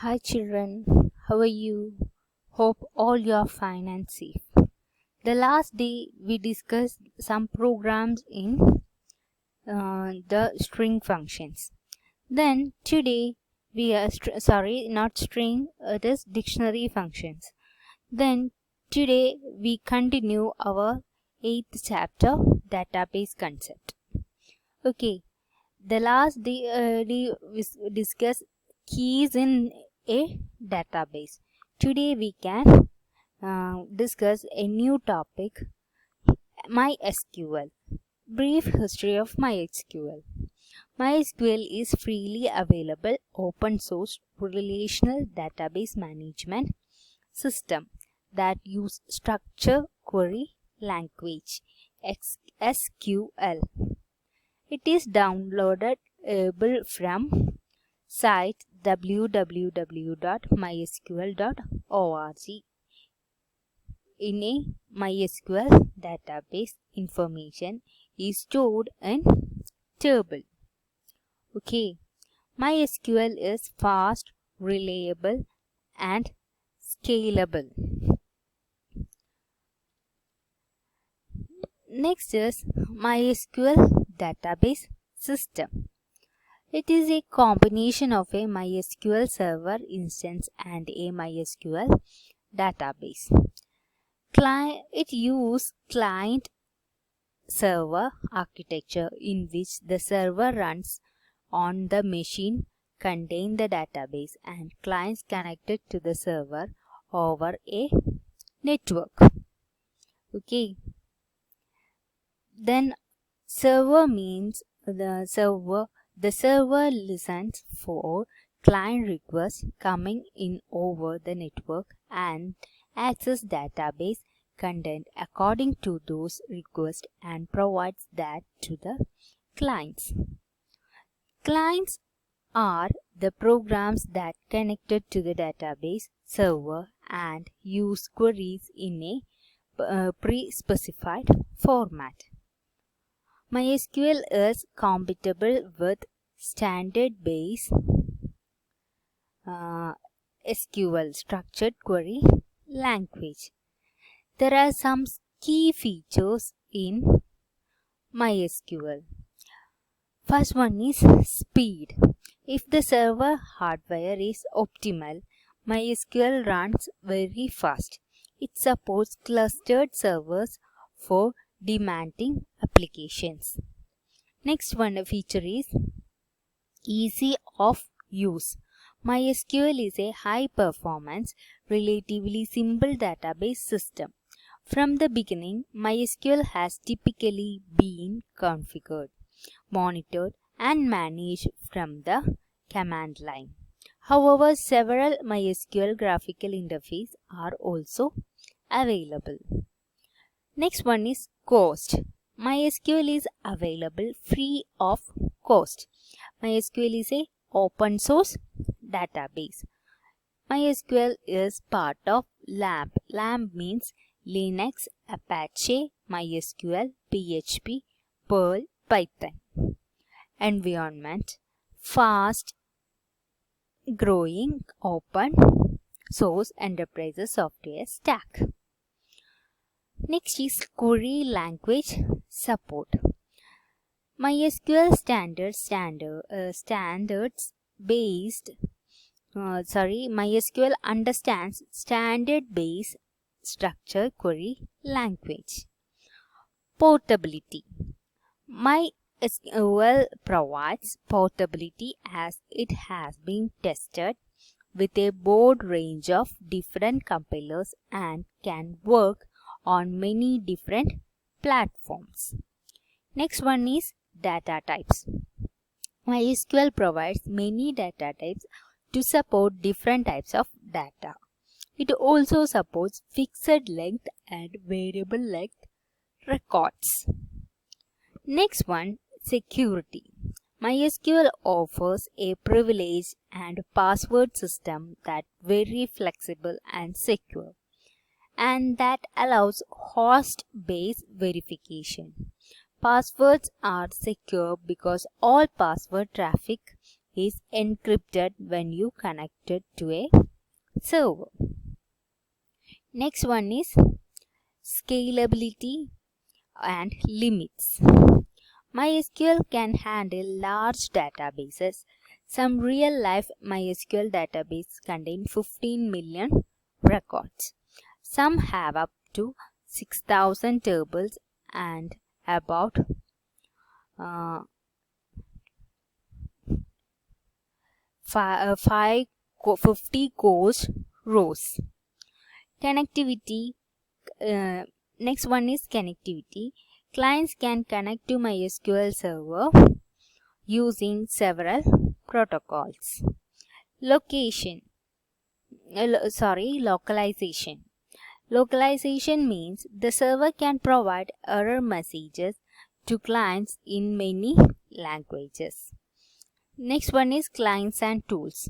Hi children, how are you? Hope all you are fine and safe. The last day we discussed some programs in the string functions. Then today we are not string, it is dictionary functions. Then today we continue our 8th chapter, database concept. Okay, the last day we discussed keys in a database. Today we can discuss a new topic, MySQL. Brief history of MySQL. MySQL is freely available open source relational database management system that use structure query language SQL. It is downloadable from site www.mysql.org. In a MySQL database, information is stored in table. Okay, MySQL is fast, reliable, and scalable. Next is MySQL database system. It is a combination of a MySQL server instance and a MySQL database. It uses client server architecture in which the server runs on the machine containing the database and clients connected to the server over a network. Okay. Then server means the server listens for client requests coming in over the network and access database content according to those requests and provides that to the clients. Clients are the programs that connected to the database server and use queries in a pre-specified format. MySQL is compatible with standard base SQL structured query language. There are some key features in MySQL. First one is speed. If the server hardware is optimal, MySQL runs very fast. It supports clustered servers for demanding applications. Next one feature is easy of use. MySQL is a high performance, relatively simple database system. From the beginning, MySQL has typically been configured, monitored, and managed from the command line. However, several MySQL graphical interfaces are also available. Next one is cost. MySQL is available free of cost. MySQL is a open source database. MySQL is part of LAMP. LAMP means Linux, Apache, MySQL, PHP, Perl, Python. Environment. Fast growing open source enterprise software stack. Next is query language support. MySQL MySQL understands standard-based structure query language. Portability. MySQL provides portability as it has been tested with a broad range of different compilers and can work on many different platforms. Next one is data types. MySQL provides many data types to support different types of data. It also supports fixed length and variable length records. Next one, security. MySQL offers a privilege and password system that is very flexible and secure, and that allows host-based verification. Passwords are secure because all password traffic is encrypted when you connect it to a server. Next one is scalability and limits. MySQL can handle large databases. Some real-life MySQL databases contain 15 million records. Some have up to 6,000 tables and about 50 course rows. Connectivity. Next one is connectivity. Clients can connect to MySQL server using several protocols. Localization. Localization means the server can provide error messages to clients in many languages. Next one is clients and tools.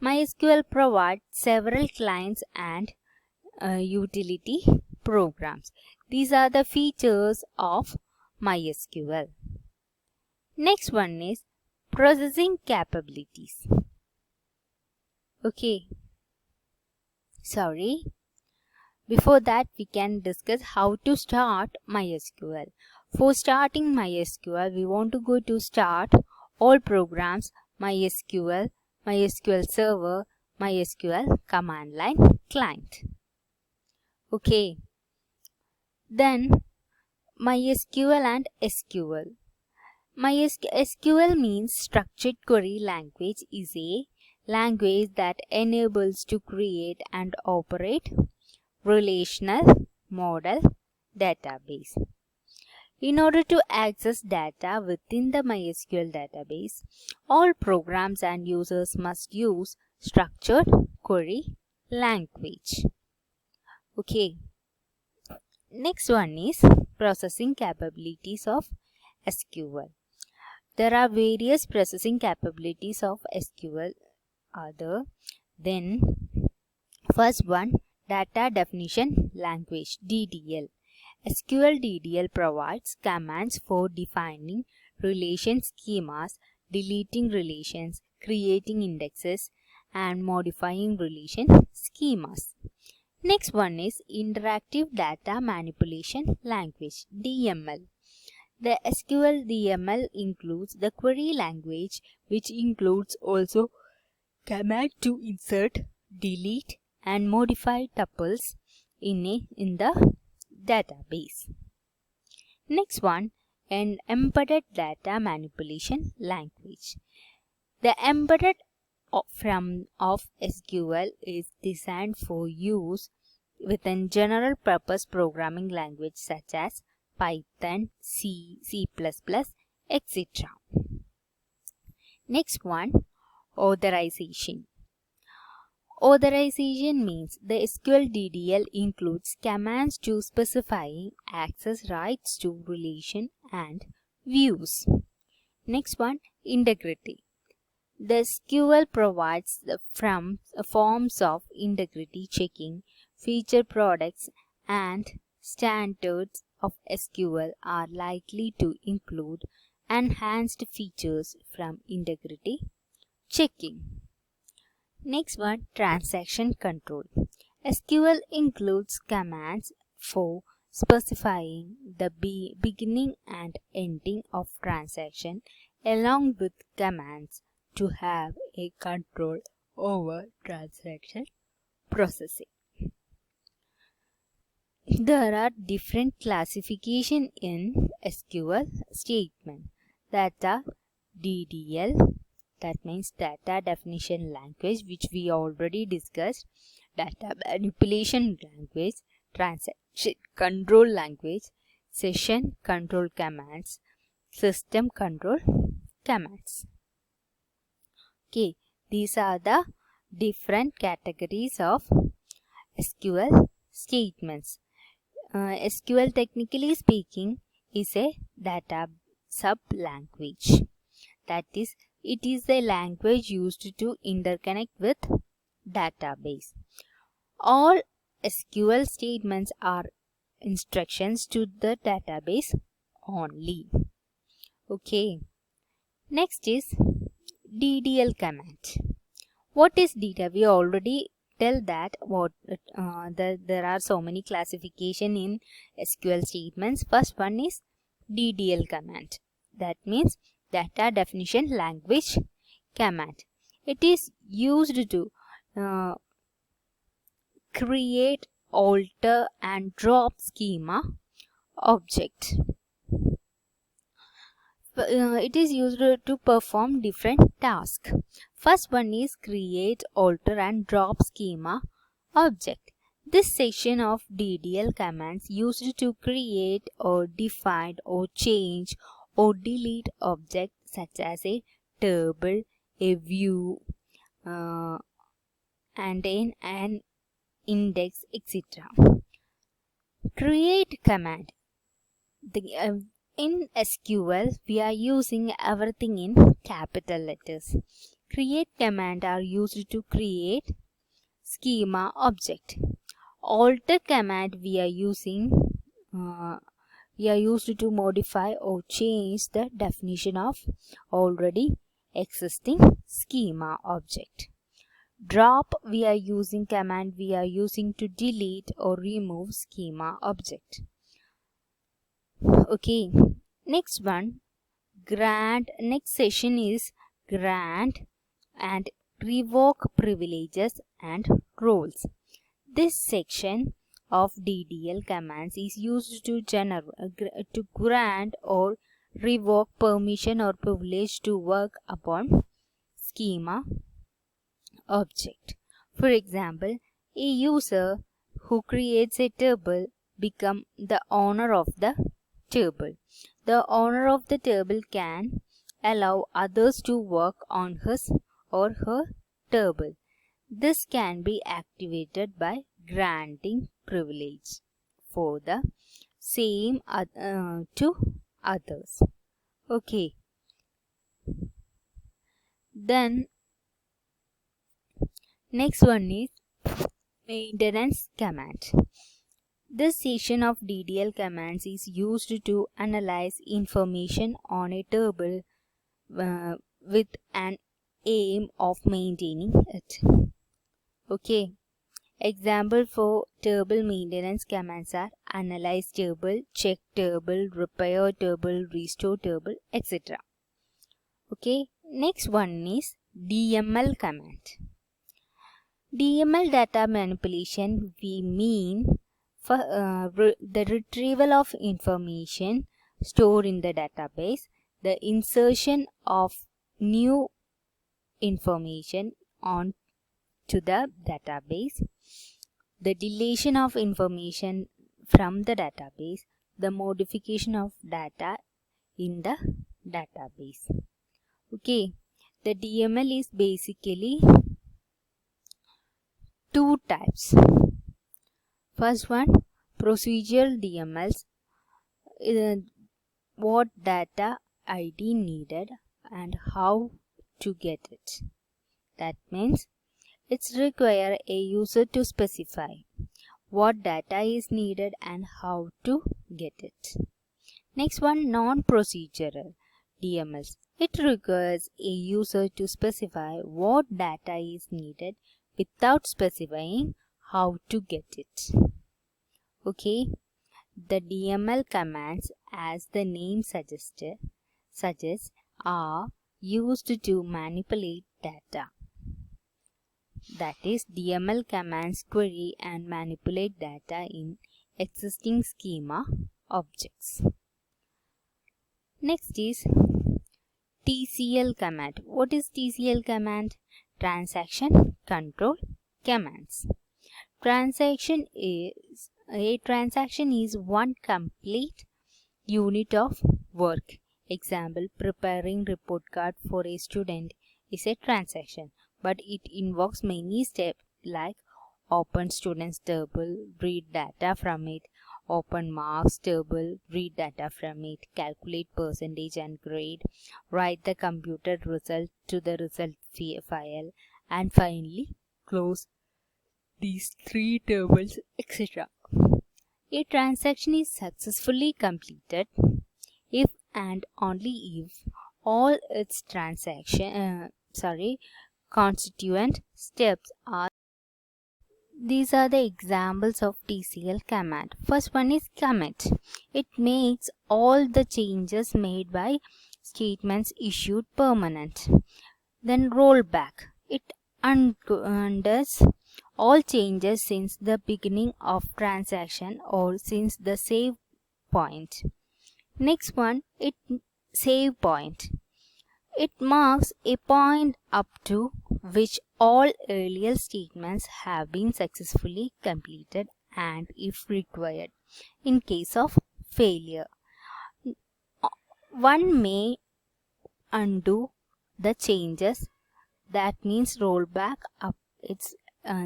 MySQL provides several clients and utility programs. These are the features of MySQL. Next one is processing capabilities. Before that, we can discuss how to start MySQL. For starting MySQL, we want to go to Start, All Programs, MySQL, MySQL Server, MySQL Command Line Client. Then MySQL and SQL. MySQL means Structured Query Language is a language that enables to create and operate relational model database. In order to access data within the MySQL database, all programs and users must use Structured Query Language. Next one is processing capabilities of SQL. There are various processing capabilities of SQL. First one, Data Definition Language, DDL. SQL DDL provides commands for defining relation schemas, deleting relations, creating indexes, and modifying relation schemas. Next one is Interactive Data Manipulation Language, DML. The SQL DML includes the query language, which includes also command to insert, delete, and modify tuples in the database. Next one, an Embedded Data Manipulation Language. The embedded of SQL is designed for use within general purpose programming language such as Python, C, C++, etc. Next one, authorization. Authorization means the SQL DDL includes commands to specifying access rights to relation and views. Next one, integrity. The SQL provides the forms of integrity checking. Feature products and standards of SQL are likely to include enhanced features from integrity checking. Next one, transaction control. SQL includes commands for specifying the beginning and ending of transaction along with commands to have a control over transaction processing. There are different classifications in SQL statement. Data DDL, that means Data Definition Language, which we already discussed. Data Manipulation Language, Transaction Control Language, Session Control Commands, System Control Commands. These are the different categories of SQL statements. SQL, technically speaking, is a data sub-language. That is, it is a language used to interconnect with database. All SQL statements are instructions to the database only. Next is DDL command. What is DDL? We already tell that there are so many classification in SQL statements. First one is DDL command. That means data definition language command. It is used to create, alter and drop schema object. It is used to perform different tasks. First one is create, alter and drop schema object. This section of DDL commands used to create or define or change or delete objects such as a table, a view, and an index, etc. Create command. In SQL, we are using everything in capital letters. Create command are used to create schema object. Alter command we are used to modify or change the definition of already existing schema object. Drop we are using to delete or remove schema object. Okay, next session is grant and revoke privileges and roles. This section of DDL commands is used to grant or revoke permission or privilege to work upon schema object. For example, a user who creates a table becomes the owner of the table. The owner of the table can allow others to work on his or her table. This can be activated by granting privilege for the same to others. Okay. Then next one is maintenance command. This section of DDL commands is used to analyze information on a table with an aim of maintaining it. Okay. Example for table maintenance commands are analyze table, check table, repair table, restore table, etc. Okay. Next one is DML command. DML data manipulation we mean for the retrieval of information stored in the database, the insertion of new information on to the database, the deletion of information from the database, the modification of data in the database. Okay, the DML is basically two types. First one, procedural DMLs, what data ID needed and how to get it. That means it's require a user to specify what data is needed and how to get it. Next one, non-procedural DMLs. It requires a user to specify what data is needed without specifying how to get it. Okay, the DML commands, as the name suggests, are used to manipulate data. That is, DML commands query and manipulate data in existing schema objects. Next is TCL command. What is TCL command? Transaction control commands. Transaction is one complete unit of work. Example, preparing report card for a student is a transaction, but it involves many steps like open students table, read data from it, open marks table, read data from it, calculate percentage and grade, write the computed result to the result file, and finally close these three tables, etc. A transaction is successfully completed if and only if all its constituent steps are. These are the examples of TCL command. First one is commit. It makes all the changes made by statements issued permanent. Then rollback. It undoes all changes since the beginning of transaction or since the save point. Next one, it save point. It marks a point up to which all earlier statements have been successfully completed and if required. In case of failure, one may undo the changes, that means roll back up its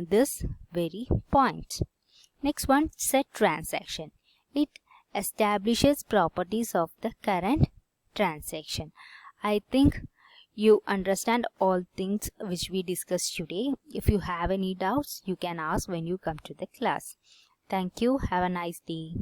this very point. Next one, set transaction. It establishes properties of the current transaction. I think you understand all things which we discussed today. If you have any doubts, you can ask when you come to the class. Thank you. Have a nice day.